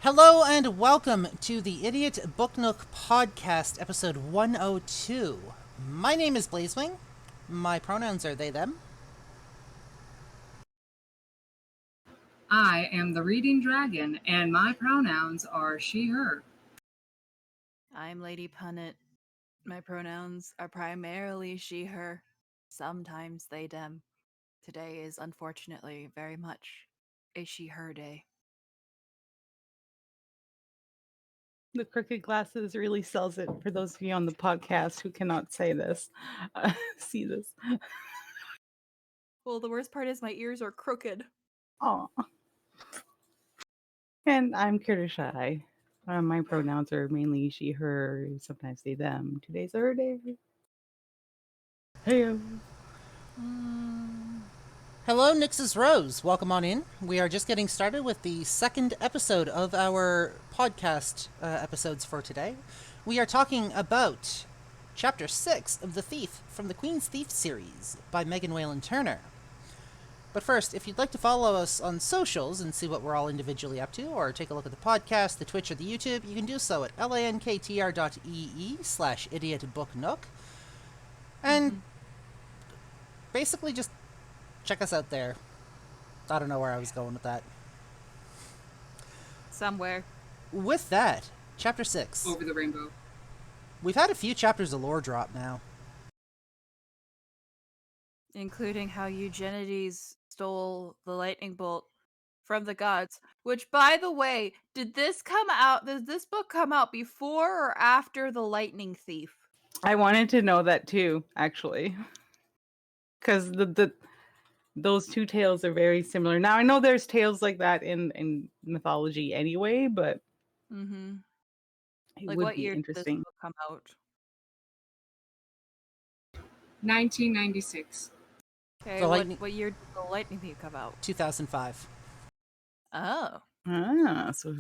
Hello and welcome to the Idiot Book Nook podcast, episode 102. My name is Blazewing. My pronouns are they, them. I am the Reading Dragon, and my pronouns are she, her. I'm Lady Punnet. My pronouns are primarily she, her, sometimes they, them. Today is unfortunately very much a she, her day. The crooked glasses really sells it for those of you on the podcast who cannot say this, see this. Well, the worst part is my ears are crooked. Aw. And I'm Shy. My pronouns are mainly she, her, sometimes they, them. Today's her day. Hey. Hello, Nix's Rose. Welcome on in. We are just getting started with the second episode of our podcast episodes for today. We are talking about Chapter 6 of The Thief from the Queen's Thief series by Megan Whalen Turner. But first, if you'd like to follow us on socials and see what we're all individually up to, or take a look at the podcast, the Twitch, or the YouTube, you can do so at lanktr.ee/idiotbooknook. And basically just check us out there. I don't know where I was going with that. Somewhere. With that, Chapter 6. Over the rainbow. We've had a few chapters of lore drop now. Including how Eugenides stole the lightning bolt from the gods. Which, by the way, did this book come out before or after The Lightning Thief? I wanted to know that too, actually. Because those two tales are very similar. Now, I know there's tales like that in mythology anyway, but Mm-hmm. it Like, would what be year did this interesting. book come out? 1996. Okay, what year did The Lightning Thief come out? 2005. Oh. So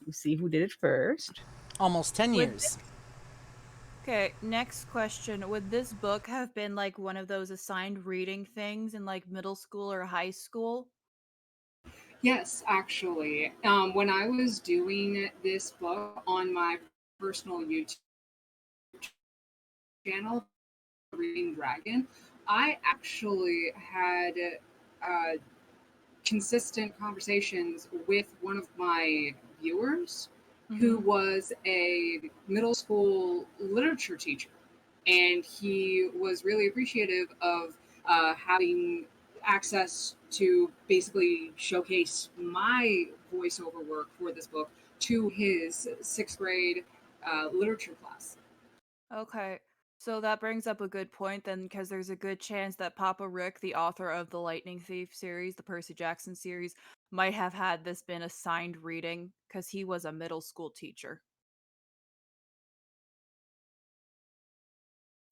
you see who did it first. Almost 10 years. Okay, next question. Would this book have been like one of those assigned reading things in like middle school or high school? Yes, actually. When I was doing this book on my personal YouTube channel, Reading Dragon, I actually had consistent conversations with one of my viewers who was a middle school literature teacher. And he was really appreciative of having access to basically showcase my voiceover work for this book to his sixth grade literature class. Okay, so that brings up a good point then, because there's a good chance that Papa Rick, the author of the Lightning Thief series, the Percy Jackson series, might have had this been assigned reading because he was a middle school teacher.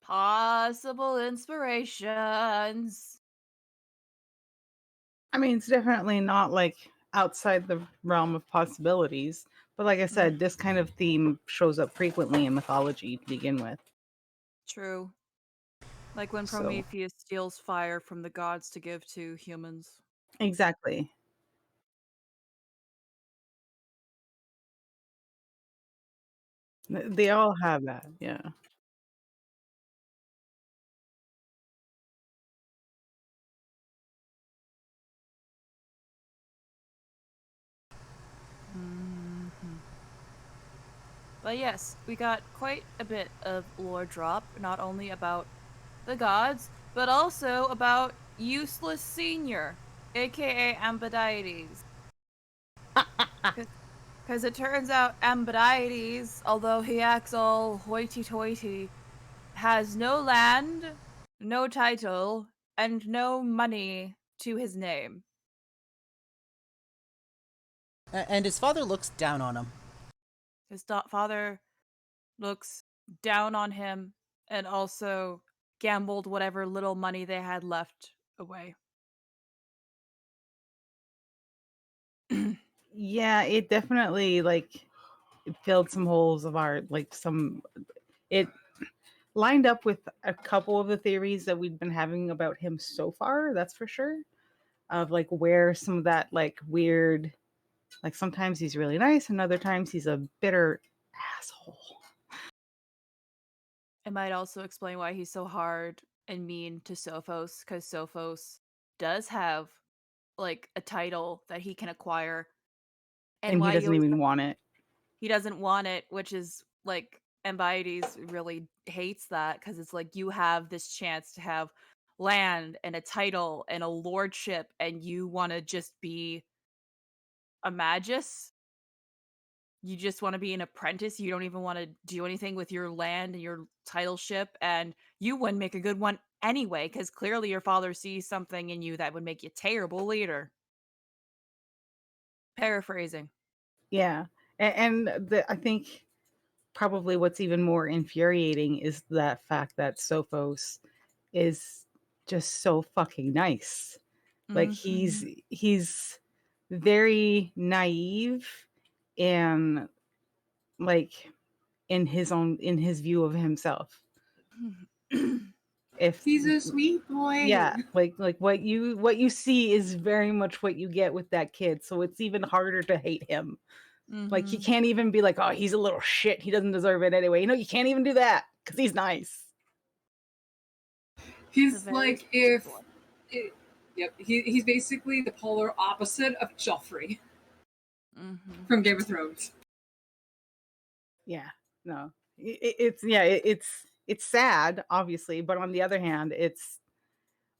Possible inspirations. I mean, it's definitely not like outside the realm of possibilities. But like I said, this kind of theme shows up frequently in mythology to begin with. True. Like when So- Prometheus steals fire from the gods to give to humans. Exactly. They all have that, yeah. But yes, we got quite a bit of lore drop, not only about the gods, but also about Useless Senior, aka Ambadides. Because it turns out Ambadides, although he acts all hoity-toity, has no land, no title, and no money to his name. And his father looks down on him. His father looks down on him and also gambled whatever little money they had left away. Yeah, it definitely like it filled some holes of our it lined up with a couple of the theories that we'd been having about him so far, that's for sure. Of like where some of that like weird Like sometimes he's really nice and other times he's a bitter asshole. It might also explain why he's so hard and mean to Sophos, because Sophos does have like a title that he can acquire, and And he why doesn't even want it. he doesn't want it, which is like Embiotes really hates that because it's like you have this chance to have land and a title and a lordship, and you want to just be a magus. You just want to be an apprentice. You don't even want to do anything with your land and your titleship, and you wouldn't make a good one anyway, because clearly your father sees something in you that would make you a terrible leader. Paraphrasing. Yeah. I think probably what's even more infuriating is that fact that Sophos is just so fucking nice. Like he's very naive and like in his view of himself. If He's a sweet boy. yeah, like what you see is very much what you get with that kid, so it's even harder to hate him. Like you can't even be like, oh, he's a little shit, he doesn't deserve it anyway. You can't even do that because he's nice. He's like he's basically the polar opposite of Joffrey from Game of Thrones. Yeah, no, it's sad, obviously, but on the other hand, it's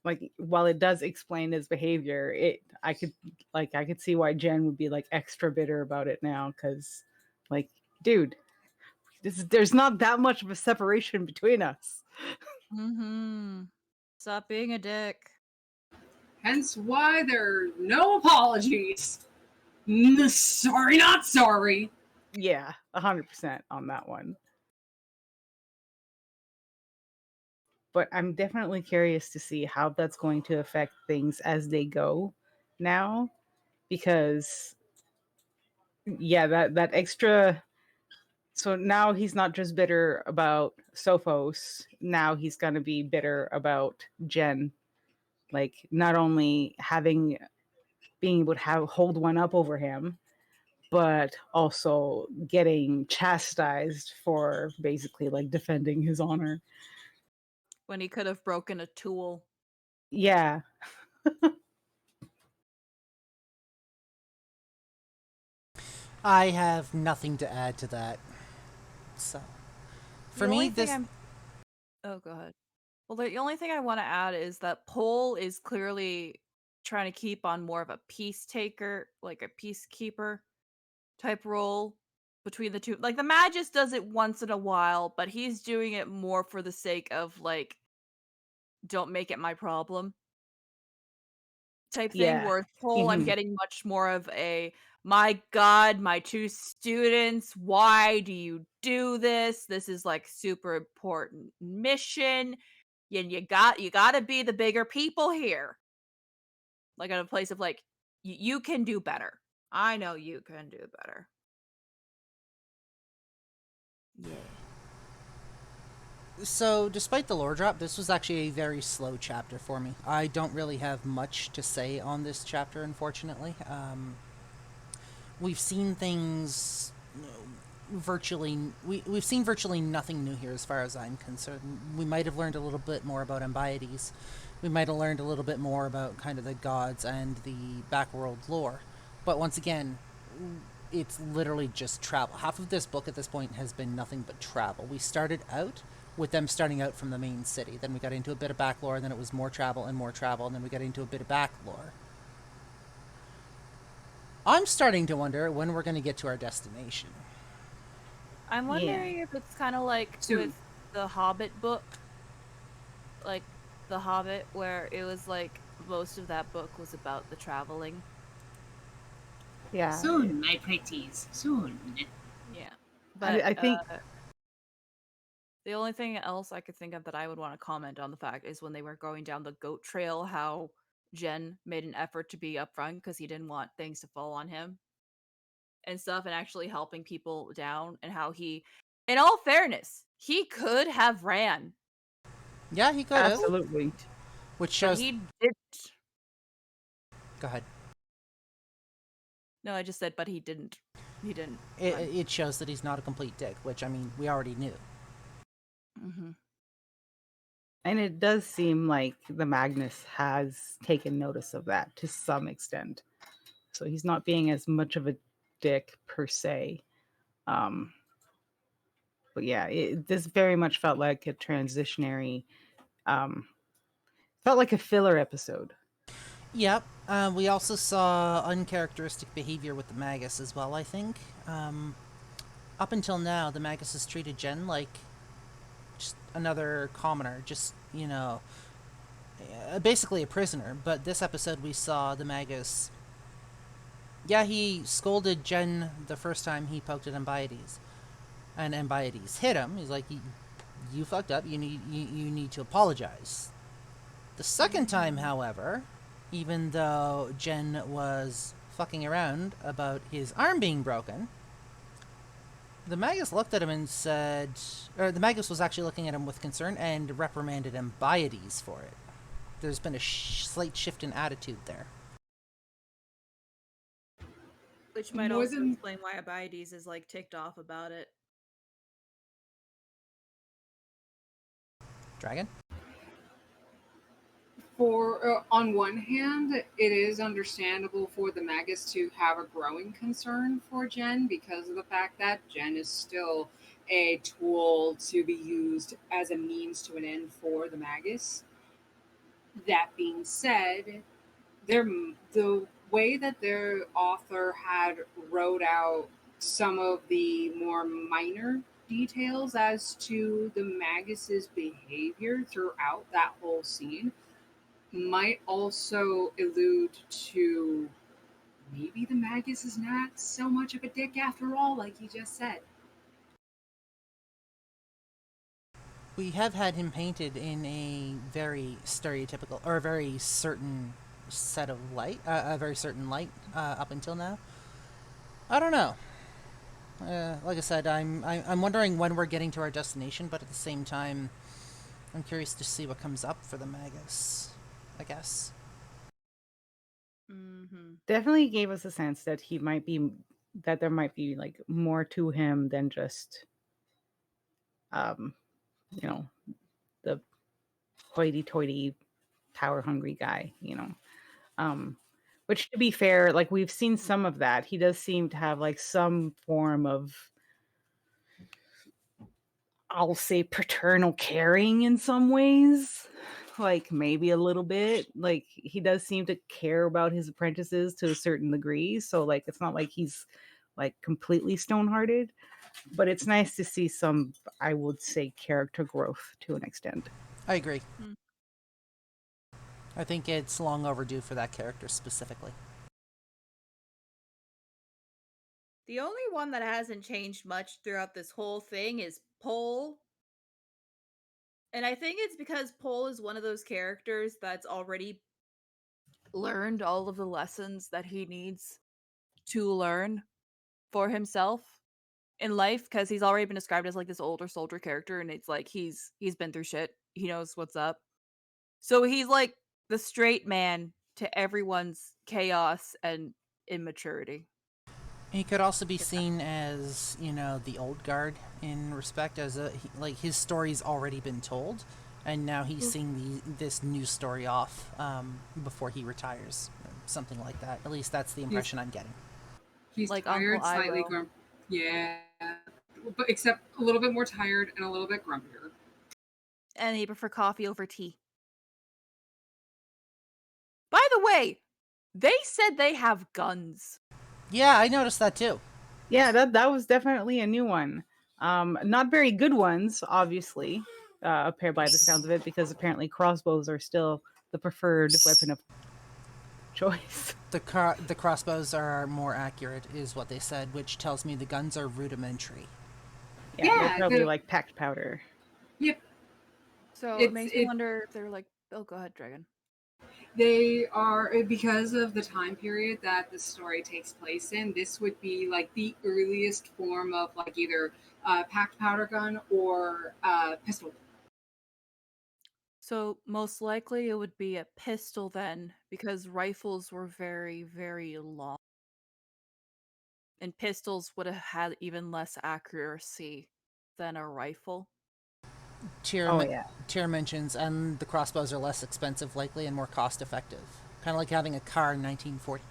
like while it does explain his behavior, I could see why Jen would be like extra bitter about it now because, like, dude, there's not that much of a separation between us. Stop being a dick. Hence why there are no apologies. Sorry, not sorry. Yeah, 100% on that one. But I'm definitely curious to see how that's going to affect things as they go now, because yeah, that extra. So now he's not just bitter about Sophos. Now he's going to be bitter about Jen. Like not only being able to hold one up over him, but also getting chastised for basically like defending his honor. When he could have broken a tool. Yeah. I have nothing to add to that. So, for me, this. Oh, go ahead. Well, the only thing I want to add is that Pole is clearly trying to keep on more of a peace taker, like a peacekeeper type role between the two. Like the Magus does it once in a while, but he's doing it more for the sake of like, don't make it my problem type thing. Yeah. Whereas Pole, I'm getting much more of a, my God, my two students, why do you do this? This is like super important mission. You got to be the bigger people here. Like in a place of like, you can do better. I know you can do better. Yeah. So, despite the lore drop, this was actually a very slow chapter for me. I don't really have much to say on this chapter, unfortunately. We've seen things virtually. We've seen virtually nothing new here, as far as I'm concerned. We might have learned a little bit more about Embiotes. We might have learned a little bit more about kind of the gods and the backworld lore. But once again, it's literally just travel. Half of this book at this point has been nothing but travel. We started out with them starting out from the main city. Then we got into a bit of back lore, and then it was more travel, and then we got into a bit of back lore. I'm starting to wonder when we're going to get to our destination. I'm wondering if it's kind of like with the Hobbit book. Like the Hobbit, where it was like most of that book was about the traveling. Yeah. Soon, my pretties. Soon. Yeah. But I think the only thing else I could think of that I would want to comment on the fact is when they were going down the goat trail, how Jen made an effort to be upfront because he didn't want things to fall on him and stuff, and actually helping people down, and how he, in all fairness, he could have ran. Yeah, he could have. Absolutely. Which shows. But he didn't. Go ahead. No, I just said, but he didn't. He didn't. It shows that he's not a complete dick, which, I mean, we already knew. Mm-hmm. And it does seem like the Magnus has taken notice of that to some extent. So he's not being as much of a dick per se. Um, but yeah, this very much felt like a transitionary, felt like a filler episode. Yep. We also saw uncharacteristic behavior with the Magus as well, I think. Up until now, the Magus has treated Jen like just another commoner, just, basically a prisoner. But this episode, we saw the Magus. Yeah, he scolded Jen the first time he poked at Ambiotes. And Ambiotes hit him. He's like, you fucked up. You need to apologize. The second time, however, even though Jen was fucking around about his arm being broken, the Magus looked at him and said, or the Magus was actually looking at him with concern and reprimanded Ambiotes for it. There's been a slight shift in attitude there. Which might More also than- explain why Abiades is like ticked off about it. Dragon? On one hand, it is understandable for the Magus to have a growing concern for Jen because of the fact that Jen is still a tool to be used as a means to an end for the Magus. That being said, the way that their author had wrote out some of the more minor details as to the Magus's behavior throughout that whole scene might also allude to maybe the Magus is not so much of a dick after all, like you just said. We have had him painted in a very stereotypical, or a very certain set of light, a very certain light, up until now. I don't know. Like I said, I'm wondering when we're getting to our destination, but at the same time, I'm curious to see what comes up for the Magus, I guess. Mm-hmm. Definitely gave us a sense that that there might be like more to him than just, um, the hoity-toity, power-hungry guy. Which, to be fair, like we've seen some of that. He does seem to have like some form of, I'll say, paternal caring in some ways. Like maybe a little bit. Like he does seem to care about his apprentices to a certain degree. So like it's not like he's like completely stone-hearted, but it's nice to see some, I would say, character growth to an extent. I agree. Hmm. I think it's long overdue for that character specifically. The only one that hasn't changed much throughout this whole thing is Pole. And I think it's because Pole is one of those characters that's already learned all of the lessons that he needs to learn for himself in life, because he's already been described as like this older soldier character, and it's like he's been through shit. He knows what's up. So he's like the straight man to everyone's chaos and immaturity. He could also be seen as, the old guard in respect, as like his story's already been told, and now he's seeing this new story off before he retires, something like that. At least that's the impression I'm getting. He's Like tired, Uncle slightly Iroh. grumpy. Yeah, but except a little bit more tired and a little bit grumpier. And he prefer coffee over tea. By the way, they said they have guns. Yeah, I noticed that too. Yeah, that was definitely a new one. Not very good ones, obviously, appear by the sounds of it, because apparently crossbows are still the preferred weapon of choice. The crossbows are more accurate, is what they said, which tells me the guns are rudimentary. Yeah, Yeah, they're probably the- like packed powder. Yep, So It's- it makes me it- wonder if they're like, oh, go ahead, Dragon. they are, because of the time period that the story takes place in. This would be like the earliest form of like either packed powder gun or pistol. So most likely it would be a pistol then, because rifles were very, very long. And pistols would have had even less accuracy than a rifle. Tyr mentions, and the crossbows are less expensive, likely, and more cost effective. Kind of like having a car in 1940.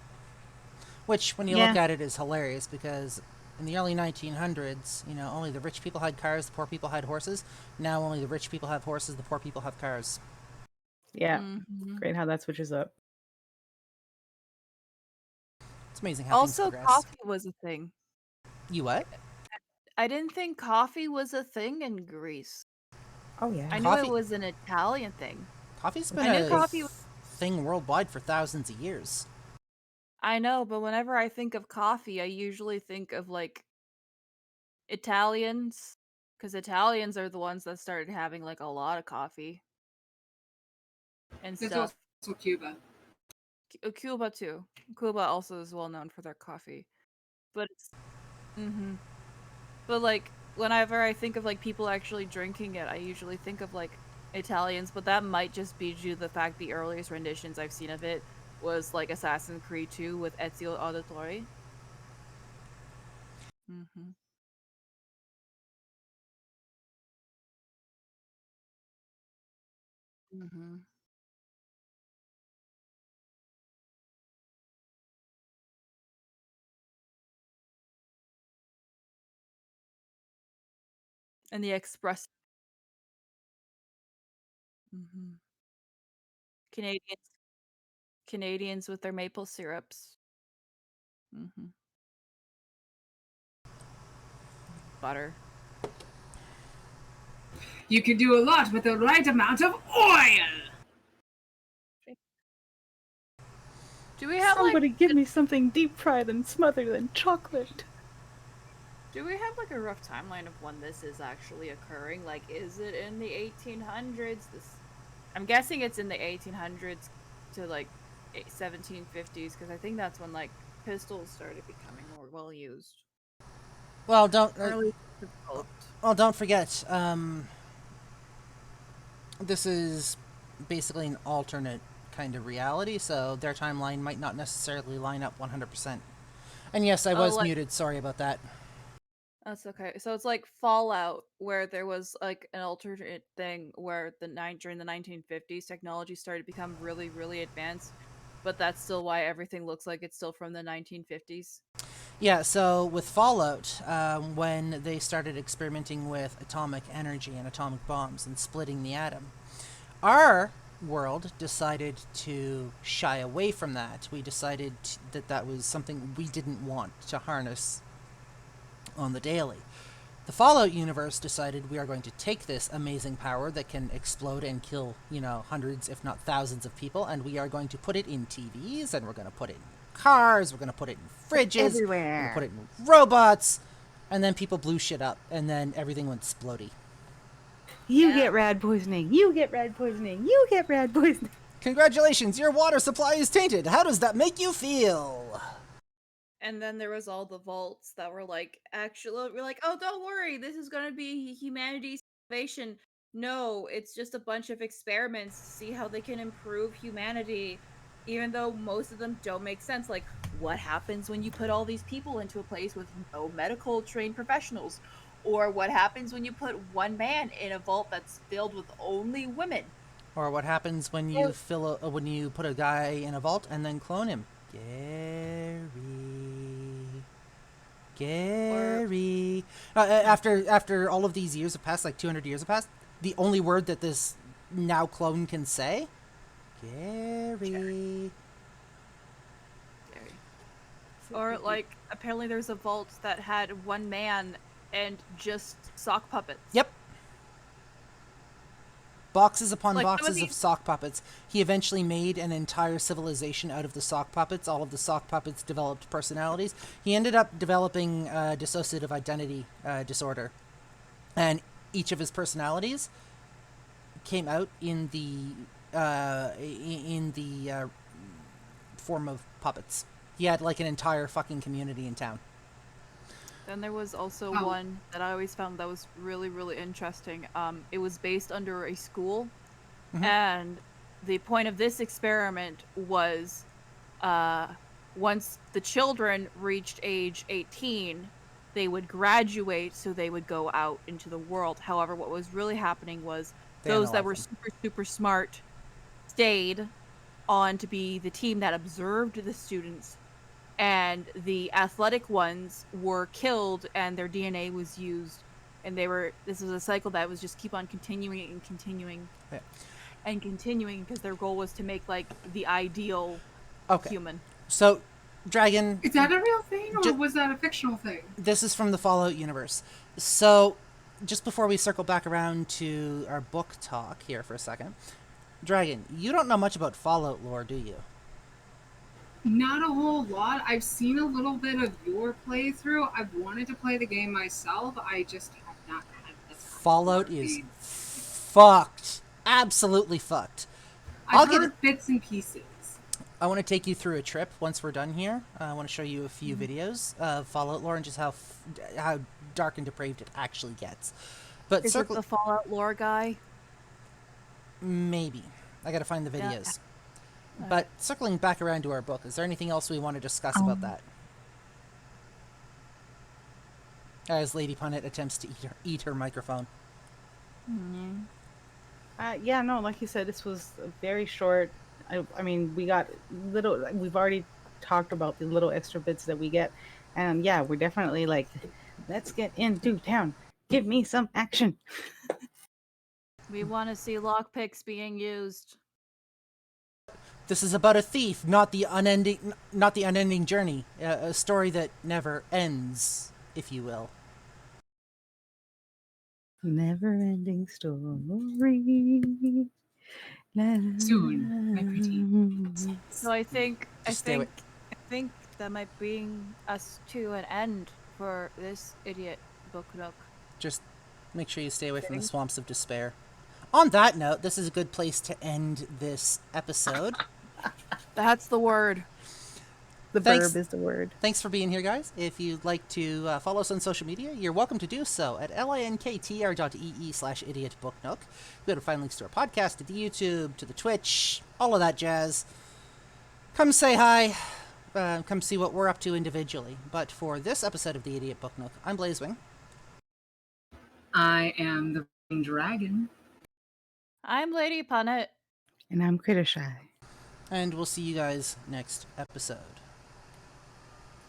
Which, when you look at it, is hilarious because in the early 1900s, only the rich people had cars, the poor people had horses. Now only the rich people have horses, the poor people have cars. Yeah. Mhm. Great how that switches up. It's amazing how things Also, progress. coffee was a thing. You what? I didn't think coffee was a thing in Greece. Oh yeah. I knew it was an Italian thing. Coffee's been I knew a coffee was thing worldwide for thousands of years. I know, but whenever I think of coffee, I usually think of like Italians, because Italians are the ones that started having like a lot of coffee and There's stuff. also Cuba. Cuba too. Cuba also is well known for their coffee, but it's but like whenever I think of like people actually drinking it, I usually think of like Italians, but that might just be due to the fact the earliest renditions I've seen of it was like Assassin's Creed 2 with Ezio Auditore. Mm-hmm. Mm-hmm. And the express. Mm-hmm. Canadians, Canadians with their maple syrups. Mm-hmm. Butter. You can do a lot with the right amount of oil. Do we have Somebody like give me something deep fried and smothered in chocolate. do we have like a rough timeline of when this is actually occurring? Like, is it in the 1800s? I'm guessing it's in the 1800s to like 1750s because I think that's when like pistols started becoming more well used. Well, don't Early developed. don't forget. This is basically an alternate kind of reality, so their timeline might not necessarily line up 100%. And yes, I was muted. Sorry about that. That's okay. So it's like Fallout, where there was like an alternate thing where during the 1950s, technology started to become really, really advanced, but that's still why everything looks like it's still from the 1950s. Yeah, so with Fallout, when they started experimenting with atomic energy and atomic bombs and splitting the atom, our world decided to shy away from that. We decided that that was something we didn't want to harness on the daily. The Fallout universe decided we are going to take this amazing power that can explode and kill, hundreds, if not thousands of people, and we are going to put it in TVs, and we're going to put it in cars, we're going to put it in fridges, Everywhere. we're going to put it in robots, and then people blew shit up, and then everything went splody. You get rad poisoning. You get rad poisoning. You get rad poisoning. Congratulations, your water supply is tainted. How does that make you feel? And then there was all the vaults that were like, actually, we're like, oh, don't worry, this is going to be humanity's salvation. No, it's just a bunch of experiments to see how they can improve humanity, even though most of them don't make sense. Like, what happens when you put all these people into a place with no medical trained professionals? Or what happens when you put one man in a vault that's filled with only women? Or what happens when you when you put a guy in a vault and then clone him? Gary. After all of these years have passed, like 200 years have passed, the only word that this now clone can say, Gary. Or like, apparently there's a vault that had one man and just sock puppets. Yep. Boxes upon Like, boxes of sock puppets. He eventually made an entire civilization out of the sock puppets. All of the sock puppets developed personalities. He ended up developing dissociative identity disorder. And each of his personalities came out in the form of puppets. He had like an entire fucking community in town. Then there was also one that I always found that was really, really interesting. It was based under a school, and the point of this experiment was once the children reached age 18, they would graduate, so they would go out into the world. However, what was really happening was They those that analyze were them. super, super smart stayed on to be the team that observed the students, and the athletic ones were killed and their DNA was used. And this was a cycle that was just keep on continuing and continuing Yeah. and continuing, because their goal was to make like the ideal Okay. human. So, Dragon, Is that a real thing, or Ju- was that a fictional thing? this is from the Fallout universe. So, just before we circle back around to our book talk here for a second, Dragon, you don't know much about Fallout lore, do you? Not a whole lot. I've seen a little bit of your playthrough. I've wanted to play the game myself. I just have not had the time. Fallout or is the- fucked. Absolutely fucked. I'll I've get heard bits and pieces. I want to take you through a trip once we're done here. I want to show you a few videos of Fallout lore and just how dark and depraved it actually gets. But Is it the Fallout lore guy? maybe. I got to find the Yeah. videos. But circling back around to our book, is there anything else we want to discuss about that? As Lady Punnet attempts to eat her microphone. Yeah, no, like you said, this was very short. I mean, we've already talked about the little extra bits that we get. And yeah, we're definitely like, let's get into town. Give me some action. We want to see lockpicks being used. This is about a thief, not the unending journey. A story that never ends, if you will. Never ending story. Soon, my pretty. So I think stay away. that might bring us to an end for this Idiot Book Nook. Just make sure you stay away from the swamps of despair. On that note, this is a good place to end this episode. That's the word. The Thanks. verb is the word. Thanks for being here, guys. If you'd like to follow us on social media, you're welcome to do so at linktr.ee/idiotbooknook. Be able to find links to our podcast, to the YouTube, to the Twitch, all of that jazz. Come say hi. Come see what we're up to individually. But for this episode of the Idiot Book Nook, I'm Blazewing. I am the dragon. I'm Lady Punnet. And I'm Critter Shy. And we'll see you guys next episode.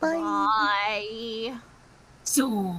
Bye. Bye. So.